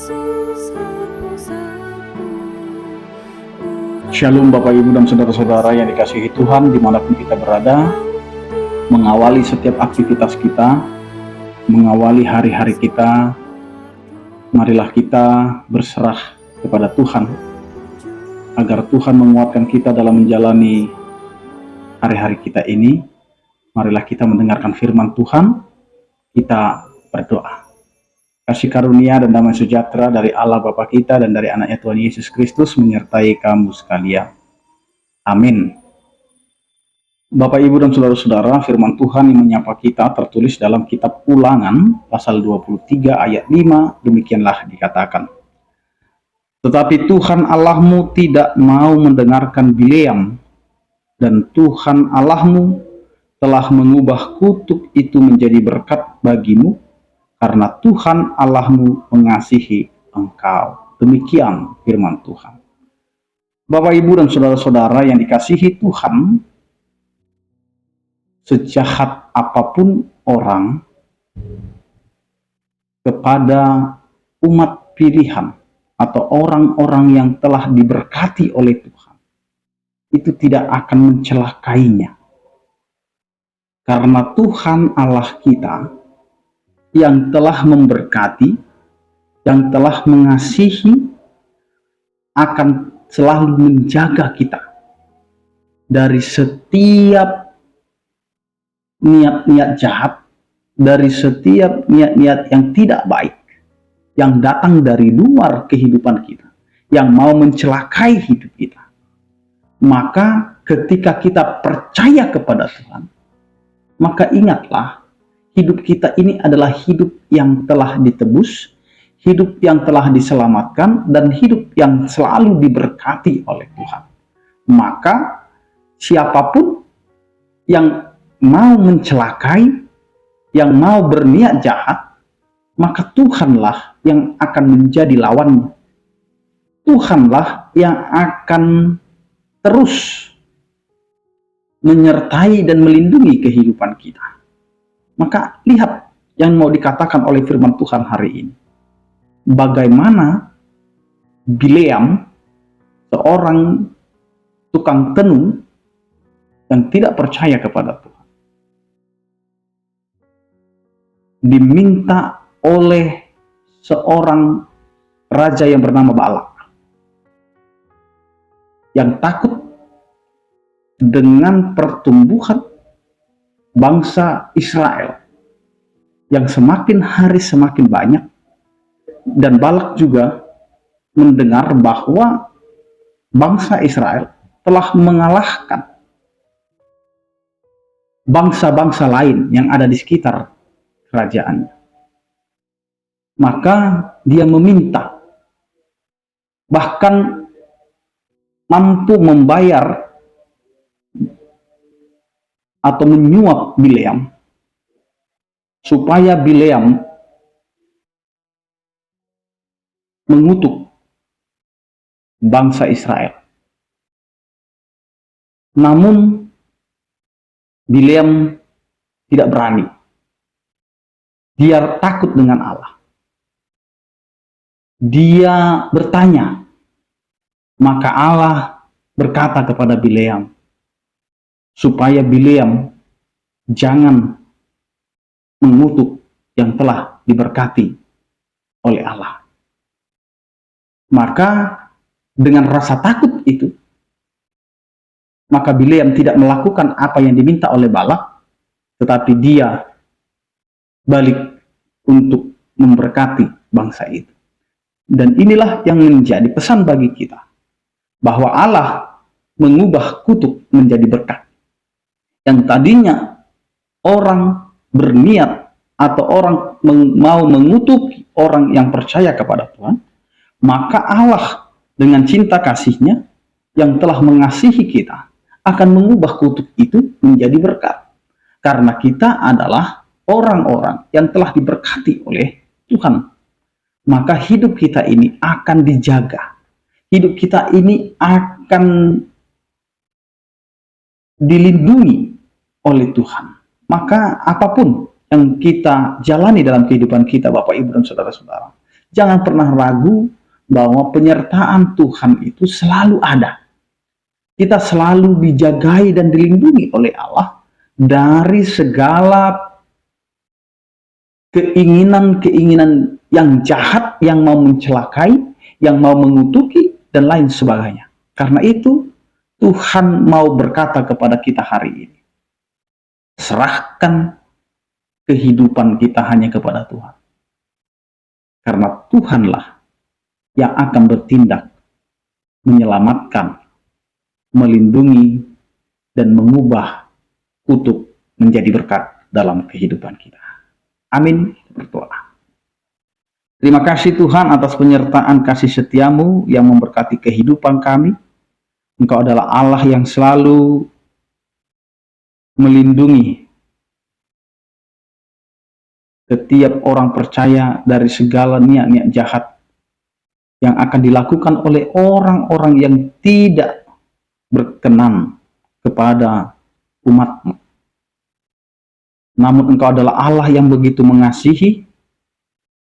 Shalom Bapak Ibu dan Saudara-saudara yang dikasihi Tuhan dimanapun kita berada. Mengawali setiap aktivitas kita, mengawali hari-hari kita, marilah kita berserah kepada Tuhan agar Tuhan menguatkan kita dalam menjalani hari-hari kita ini. Marilah kita mendengarkan firman Tuhan, kita berdoa. Kasih karunia dan damai sejahtera dari Allah Bapa kita dan dari anaknya Tuhan Yesus Kristus menyertai kamu sekalian. Amin. Bapak, Ibu, dan Saudara-saudara, firman Tuhan yang menyapa kita tertulis dalam kitab Ulangan pasal 23 ayat 5, demikianlah dikatakan. Tetapi Tuhan Allahmu tidak mau mendengarkan Bileam, dan Tuhan Allahmu telah mengubah kutuk itu menjadi berkat bagimu, karena Tuhan Allahmu mengasihi engkau. Demikian firman Tuhan. Bapak, Ibu, dan Saudara-saudara yang dikasihi Tuhan, sejahat apapun orang kepada umat pilihan atau orang-orang yang telah diberkati oleh Tuhan, itu tidak akan mencelakainya. Karena Tuhan Allah kita yang telah memberkati, yang telah mengasihi, akan selalu menjaga kita dari setiap niat-niat jahat, dari setiap niat-niat yang tidak baik, yang datang dari luar kehidupan kita, yang mau mencelakai hidup kita. Maka ketika kita percaya kepada Tuhan, maka ingatlah, hidup kita ini adalah hidup yang telah ditebus, hidup yang telah diselamatkan, dan hidup yang selalu diberkati oleh Tuhan. Maka siapapun yang mau mencelakai, yang mau berniat jahat, maka Tuhanlah yang akan menjadi lawannya. Tuhanlah yang akan terus menyertai dan melindungi kehidupan kita. Maka lihat yang mau dikatakan oleh firman Tuhan hari ini. Bagaimana Bileam, seorang tukang tenung yang tidak percaya kepada Tuhan, diminta oleh seorang raja yang bernama Balak, yang takut dengan pertumbuhan bangsa Israel yang semakin hari semakin banyak, dan Balak juga mendengar bahwa bangsa Israel telah mengalahkan bangsa-bangsa lain yang ada di sekitar kerajaannya. Maka dia meminta, bahkan mampu membayar atau menyuap Bileam, supaya Bileam mengutuk bangsa Israel. Namun Bileam tidak berani. Dia takut dengan Allah. Dia bertanya, maka Allah berkata kepada Bileam, supaya Bileam jangan mengutuk yang telah diberkati oleh Allah. Maka dengan rasa takut itu, maka Bileam tidak melakukan apa yang diminta oleh Balak, tetapi dia balik untuk memberkati bangsa itu. Dan inilah yang menjadi pesan bagi kita, bahwa Allah mengubah kutuk menjadi berkat. Yang tadinya orang berniat atau orang mau mengutuk orang yang percaya kepada Tuhan, maka Allah dengan cinta kasih-Nya yang telah mengasihi kita akan mengubah kutuk itu menjadi berkat. Karena kita adalah orang-orang yang telah diberkati oleh Tuhan. Maka hidup kita ini akan dijaga. Hidup kita ini akan dilindungi oleh Tuhan. Maka apapun yang kita jalani dalam kehidupan kita, Bapak, Ibu, dan Saudara-saudara, Jangan pernah ragu bahwa penyertaan Tuhan itu selalu ada. Kita selalu dijagai dan dilindungi oleh Allah dari segala keinginan-keinginan yang jahat, yang mau mencelakai, yang mau mengutuki, dan lain sebagainya. Karena itu, Tuhan mau berkata kepada kita hari ini, serahkan kehidupan kita hanya kepada Tuhan. Karena Tuhanlah yang akan bertindak, menyelamatkan, melindungi, dan mengubah kutuk menjadi berkat dalam kehidupan kita. Amin. Berdoa. Terima kasih Tuhan atas penyertaan kasih setiamu yang memberkati kehidupan kami. Engkau adalah Allah yang selalu melindungi setiap orang percaya dari segala niat-niat jahat yang akan dilakukan oleh orang-orang yang tidak berkenan kepada umat-Mu. Namun Engkau adalah Allah yang begitu mengasihi,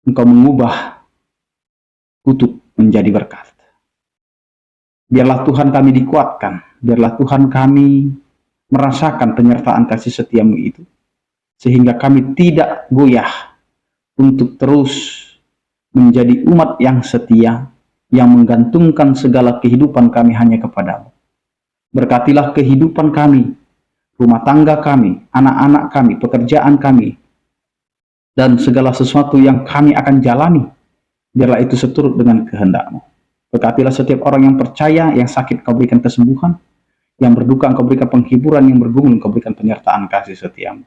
Engkau mengubah kutuk menjadi berkat. Biarlah Tuhan kami dikuatkan, biarlah Tuhan kami merasakan penyertaan kasih setiamu itu, sehingga kami tidak goyah untuk terus menjadi umat yang setia, yang menggantungkan segala kehidupan kami hanya kepadamu. Berkatilah kehidupan kami, rumah tangga kami, anak-anak kami, pekerjaan kami, dan segala sesuatu yang kami akan jalani, biarlah itu seturut dengan kehendak-Mu. Berkatilah setiap orang yang percaya, yang sakit Kau berikan kesembuhan, yang berduka Engkau berikan penghiburan, yang bergumul Engkau berikan penyertaan kasih setiamu.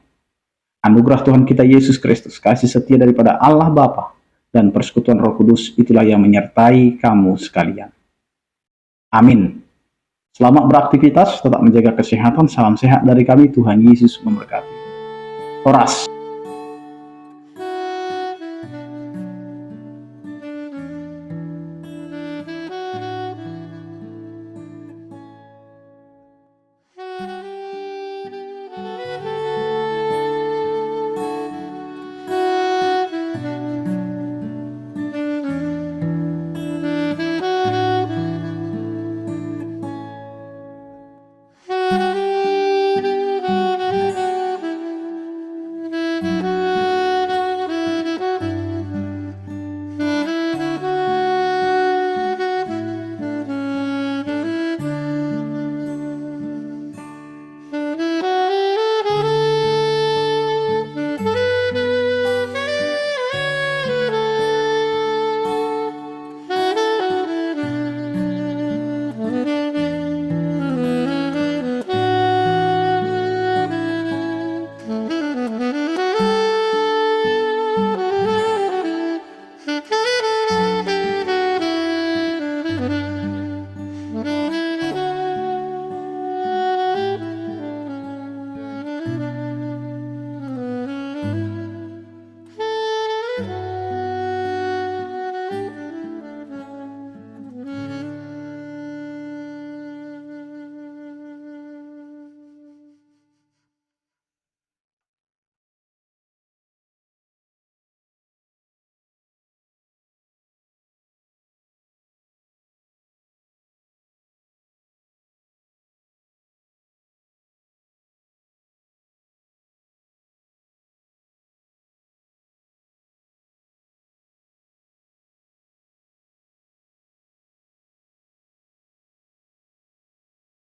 Anugerah Tuhan kita Yesus Kristus, kasih setia daripada Allah Bapa, dan persekutuan Roh Kudus, itulah yang menyertai kamu sekalian. Amin. Selamat beraktivitas, tetap menjaga kesehatan, salam sehat dari kami, Tuhan Yesus memberkati. Horas.